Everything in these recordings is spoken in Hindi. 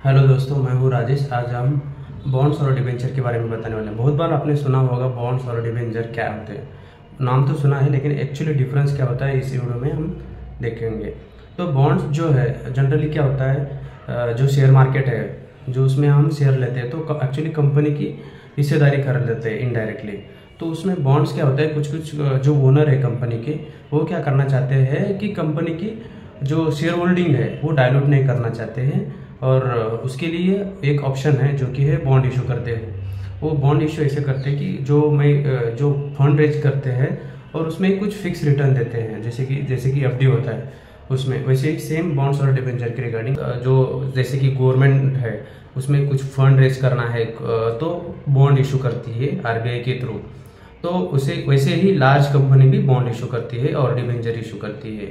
हेलो दोस्तों, मैं हूँ राजेश। आज हम बॉन्ड्स और डिबेंचर के बारे में बताने वाले हैं। बहुत बार आपने सुना होगा बॉन्ड्स और डिबेंचर क्या होते हैं। नाम तो सुना है, लेकिन एक्चुअली डिफरेंस क्या होता है इस वीडियो में हम देखेंगे। तो बॉन्ड्स जो है जनरली क्या होता है, जो शेयर मार्केट है जो उसमें हम शेयर लेते हैं तो एक्चुअली कंपनी की हिस्सेदारी कर लेते हैं इनडायरेक्टली। तो उसमें बॉन्ड्स क्या होता है, कुछ कुछ जो ओनर है कंपनी के वो क्या करना चाहते हैं कि कंपनी की जो शेयर होल्डिंग है वो डायलूट नहीं करना चाहते हैं, और उसके लिए एक ऑप्शन है जो कि है बॉन्ड इशू करते हैं। वो बॉन्ड इशू ऐसे करते हैं कि जो फंड रेज करते हैं और उसमें कुछ फिक्स रिटर्न देते हैं, जैसे कि एफडी होता है उसमें, वैसे ही सेम बॉन्ड्स और डिबेंचर के रिगार्डिंग जो जैसे कि गवर्नमेंट है उसमें कुछ फंड रेज करना है तो बॉन्ड इशू करती है आरबीआई के थ्रू। तो उसे वैसे ही लार्ज कंपनी भी बॉन्ड इशू करती है और डिबेंचर इशू करती है,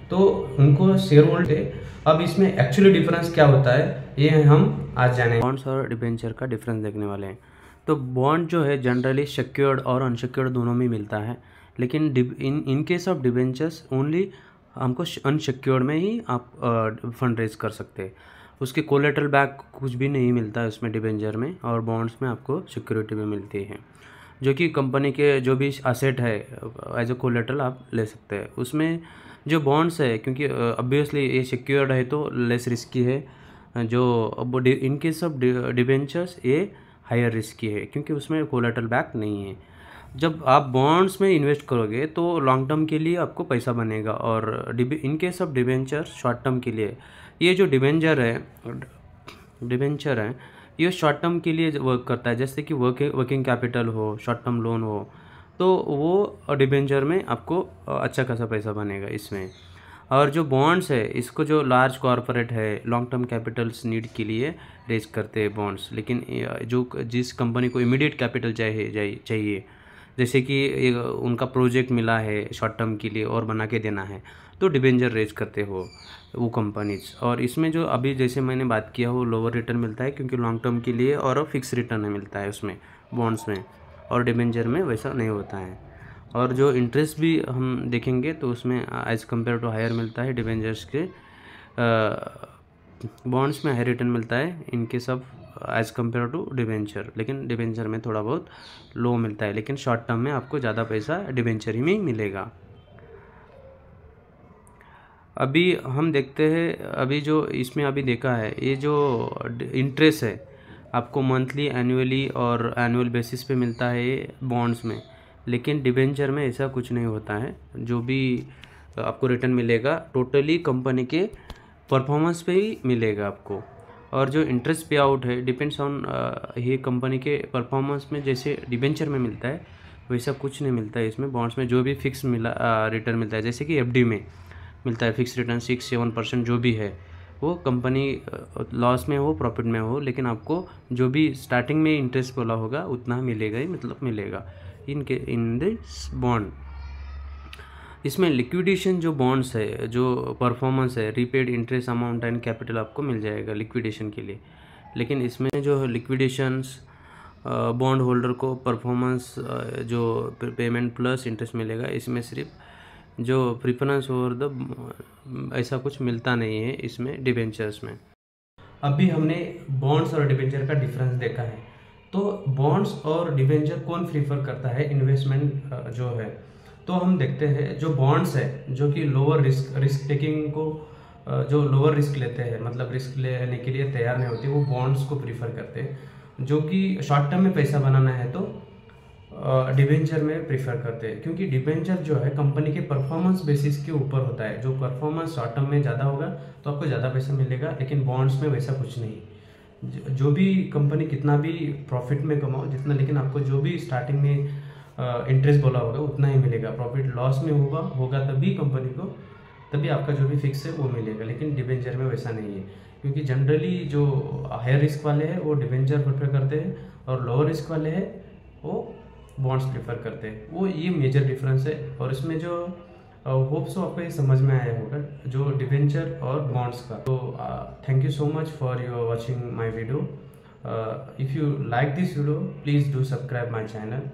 तो उनको शेयर होल्ड है। अब इसमें एक्चुअली डिफरेंस क्या होता है ये हम आज जाने बॉन्ड्स और डिबेंचर का डिफरेंस देखने वाले हैं। तो बॉन्ड जो है जनरली सिक्योर्ड और अनसिक्योर्ड दोनों में मिलता है, लेकिन in case of debentures only हमको अनसिक्योर्ड में ही आप फंड रेज कर सकते हैं। उसके कोलेटरल बैक कुछ भी नहीं मिलता है उसमें डिबेंचर में, और बॉन्ड्स में आपको सिक्योरिटी भी मिलती है जो कि कंपनी के जो भी असेट है एज ए कोलेटरल आप ले सकते हैं। उसमें जो बॉन्ड्स है क्योंकि ऑब्वियसली ये सिक्योर्ड है तो लेस रिस्की है, जो इन केस ऑफ डिबेंचर्स ये हायर रिस्की है क्योंकि उसमें कोलेटरल बैक नहीं है। जब आप बॉन्ड्स में इन्वेस्ट करोगे तो लॉन्ग टर्म के लिए आपको पैसा बनेगा, और in case of debenture short term के लिए। ये जो डिबेंचर है ये शॉर्ट टर्म के लिए वर्क करता है, जैसे कि वर्किंग कैपिटल हो, शॉर्ट टर्म लोन हो, तो वो डिबेंचर में आपको अच्छा खासा पैसा बनेगा इसमें। और जो बॉन्ड्स है इसको जो लार्ज कॉरपोरेट है लॉन्ग टर्म कैपिटल्स नीड के लिए रेज करते हैं बॉन्ड्स, लेकिन जो जिस कंपनी को इमीडिएट कैपिटल चाहिए जैसे कि उनका प्रोजेक्ट मिला है शॉर्ट टर्म के लिए और बना के देना है, तो डिबेंचर रेज करते हो वो कंपनीज। और इसमें जो अभी जैसे मैंने बात किया वो लोअर रिटर्न मिलता है क्योंकि लॉन्ग टर्म के लिए, और फिक्स रिटर्न मिलता है उसमें बॉन्ड्स में, और डिबेंचर में वैसा नहीं होता है। और जो इंटरेस्ट भी हम देखेंगे तो उसमें एज़ कम्पेयर टू हायर मिलता है डिबेंचर्स के। बॉन्ड्स में हाई रिटर्न मिलता है इनके सब एज़ कम्पेयर टू डिबेंचर, लेकिन डिबेंचर में थोड़ा बहुत लो मिलता है, लेकिन शॉर्ट टर्म में आपको ज़्यादा पैसा डिबेंचर ही में मिलेगा। अभी हम देखते हैं, अभी जो इसमें अभी देखा है ये जो इंटरेस्ट है आपको मंथली, एनुअली और एनुअल बेसिस पे मिलता है ये बॉन्ड्स में, लेकिन डिबेंचर में ऐसा कुछ नहीं होता है। जो भी आपको रिटर्न मिलेगा टोटली कंपनी के परफॉर्मेंस पे ही मिलेगा आपको, और जो इंटरेस्ट पे आउट है डिपेंड्स ऑन ये कंपनी के परफॉर्मेंस में, जैसे डिबेंचर में मिलता है वैसा कुछ नहीं मिलता है इसमें। बॉन्ड्स में जो भी फिक्स रिटर्न मिलता है, जैसे कि एफडी में मिलता है फिक्स रिटर्न 6-7% जो भी है, वो कंपनी लॉस में हो प्रॉफिट में हो, लेकिन आपको जो भी स्टार्टिंग में इंटरेस्ट बोला होगा उतना मिलेगा ही, मतलब मिलेगा इन दिस बॉन्ड। इसमें लिक्विडेशन जो बॉन्ड्स है, जो परफॉर्मेंस है, repaid interest amount and capital आपको मिल जाएगा लिक्विडेशन के लिए, लेकिन इसमें जो लिक्विडेशंस बॉन्ड होल्डर को परफॉर्मेंस जो पेमेंट प्लस इंटरेस्ट मिलेगा, इसमें सिर्फ जो प्रिफरेंस ओवर द ऐसा कुछ मिलता नहीं है इसमें डिबेंचर्स में। अभी हमने बॉन्ड्स और डिबेंचर का डिफरेंस देखा है। तो बॉन्ड्स और डिबेंचर कौन प्रीफर करता है इन्वेस्टमेंट जो है, तो हम देखते हैं जो बॉन्ड्स है जो कि लोअर रिस्क टेकिंग को जो लोअर रिस्क लेते हैं, मतलब रिस्क लेने के लिए तैयार नहीं होते, वो बॉन्ड्स को प्रीफर करते हैं। जो कि शॉर्ट टर्म में पैसा बनाना है तो डिबेंचर में प्रीफर करते हैं, क्योंकि डिबेंचर जो है कंपनी के परफॉर्मेंस बेसिस के ऊपर होता है। जो परफॉर्मेंस शॉर्ट टर्म में ज़्यादा होगा तो आपको ज़्यादा पैसा मिलेगा, लेकिन बॉन्ड्स में वैसा कुछ नहीं। जो भी कंपनी कितना भी प्रॉफिट में कमाओ जितना, लेकिन आपको जो भी स्टार्टिंग में इंटरेस्ट बोला होगा उतना ही मिलेगा। प्रॉफिट लॉस में होगा तभी कंपनी को, तभी आपका जो भी फिक्स है वो मिलेगा, लेकिन डिबेंचर में वैसा नहीं है। क्योंकि जनरली जो हायर रिस्क वाले हैं वो डिबेंचर प्रेफर करते हैं, और लोअर रिस्क वाले हैं वो बॉन्ड्स प्रेफर करते हैं। वो ये मेजर डिफरेंस है। और इसमें जो होप सो आपको ये समझ में आया होगा जो डिबेंचर और बॉन्ड्स का। तो thank you so much for your watching my video. If you like this video please do subscribe my channel.